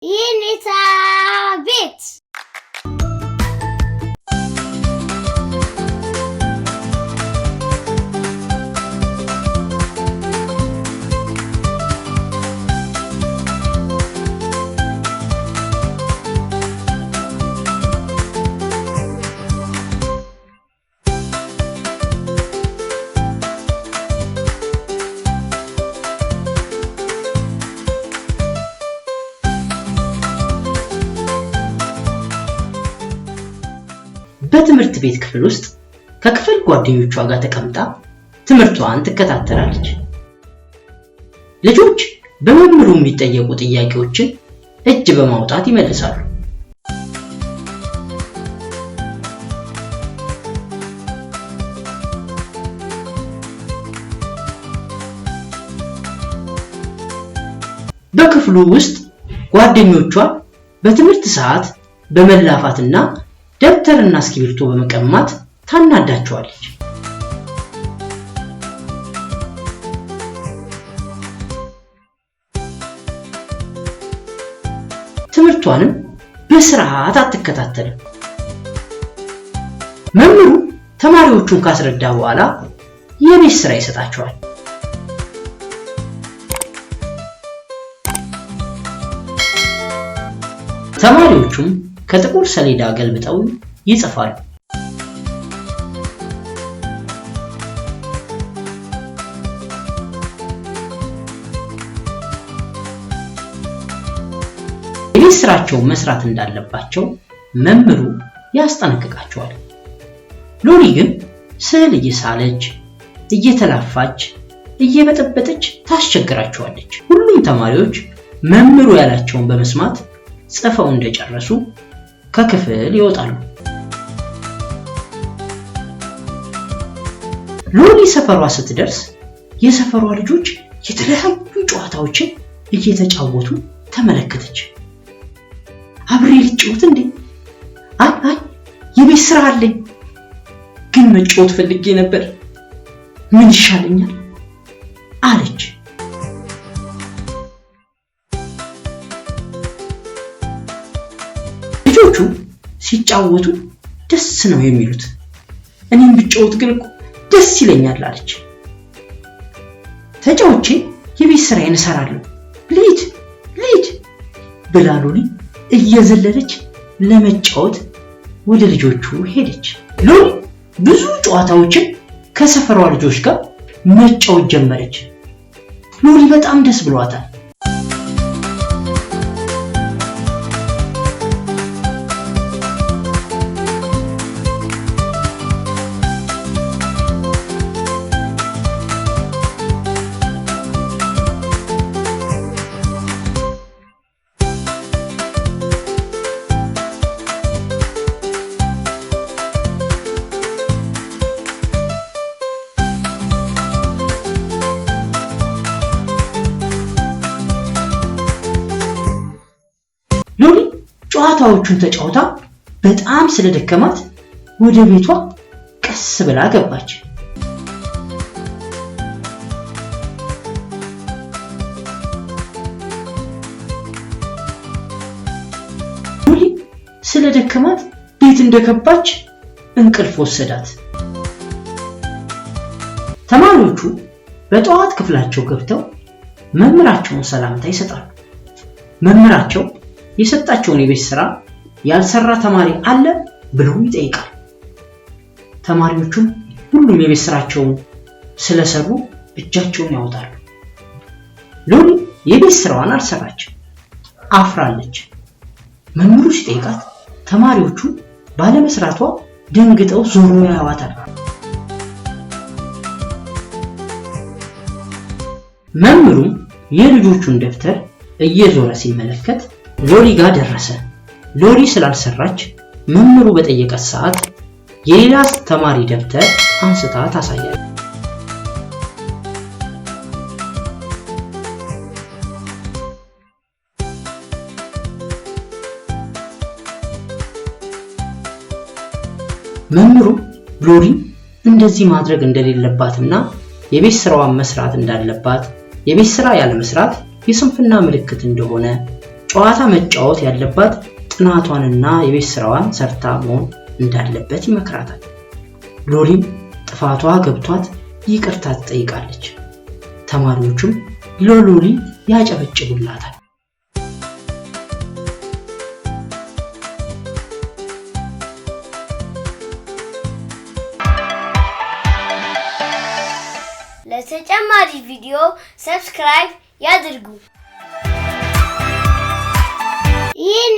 የኔታ ቤት በትምህርት ቤት ክፍል ውስጥ ከክፍል ጓደኞቿ ጋር ተቀምጣ ትምህርቷን ትከታተላለች። ልጆች በመምህሩ የሚጠየቁ ጥያቄዎችን እጅ በማውጣት ይመልሳሉ። በክፍሉ ውስጥ ጓደኞቿ በትምህርት ሰዓት በመላፋትና ደብተርና እስክሪብቶ በመቀማት ታናዳቸዋለች። ትምህርቷንም በስርዓት አትከታተልም። መምህሩ ተማሪዎቹን ካስረዳ በኋላ የቤት ስራ ይሰጣቸዋል። ተማሪዎቹም ከጥቁር ሰሌዳ ገልብጠው ይጽፋሉ። የቤት ስራቸውን መስራት እንዳለባቸው መምህሩ ያስጠነቅቃቸዋል። ሎሊ ግን ስዕል እየሳለች፣ እየተላፋች፣ እየበጠበጠች ታስቸግራቸዋለች። ሁሉም ተማሪዎች መምህሩ ያላቸውን በመስማት ጽፈው እንደጨረሱ ከክፍል ይወጣሉ። ሎሊ ሰፈሯ ስትደርስ የሰፈሯ ልጆች የተለያዩ ጨዋታዎችን እየተጫወቱ ተመለከተች። አብሬ ልጫወት እንዴ? አይ የቤት ስራ አለኝ፣ ግን መጫወት ፈልጌ ነበር፣ ምን ይሻለኛል አለች። ልጆቹ ሲጫወቱ ደስ ነው የሚሉት፣ እኔም ብጫወት ግን ደስ ይለኛል አለች። ተጫውቼ የቤት ስራዬን እሰራለሁ፣ ልሂድ ብላ ሎሊ እየዘለለች ለመጫወት ወደ ልጆቹ ሄደች። ሎሊ ብዙ ጨዋታዎችን ከሰፈሯ ልጆች ጋር መጫወት ጀመረች። ሎሊ በጣም ደስ ብሏታል። ሎሊ ጨዋታዎቹን ተጫውታ በጣም ስለደከማት ወደ ቤቷ ቀስ ብላ ገባች። ሎሊ ስለደከማት ቤት እንደገባች እንቅልፍ ወሰዳት። ተማሪዎቹ በጠዋት ክፍላቸው ገብተው መምህራቸውን ሰላምታ ይሰጣሉ። መምህራቸው የሰጣቸውን የቤት ስራ ያልሰራ ተማሪ አለ ብለው ይጠይቃል። ተማሪዎቹም ሁሉም የቤት ስራቸውን ስለሰሩ እጃቸውን ያወጣሉ። ሎሊ የቤት ስራዋን አልሰራችም፣ አፍራለች። መምህሩ ሲጠይቃት ተማሪዎቹ ባለመስራቷ ደንግጠው ዞሮ ያዋታል። መምህሩም የልጆቹን ደብተር እየዞረ ሲመለከት ሎሊ ጋር ደረሰ። ሎሊ ስላልሰራች መምህሩ በጠየቀት ሰዓት የሌላ ተማሪ ደብተር አንስታ ታሳያለች። መምህሩ ሎሊ እንደዚህ ማድረግ እንደሌለባትና የቤት ስራዋን መስራት እንዳለባት፣ የቤት ስራ ያለ መስራት የስንፍና ምልክት እንደሆነ ጨዋታ መጫወት ያለባት ጥናቷንና የቤት ስራዋን ሰርታ መሆን እንዳለበት ይመክራታል። ሎሊም ጥፋቷ ገብቷት ይቅርታ ትጠይቃለች። ተማሪዎቹም ለሎሊ ያጨበጭቡላታል። ለተጨማሪ ቪዲዮ ሰብስክራይብ ያድርጉ። ይህን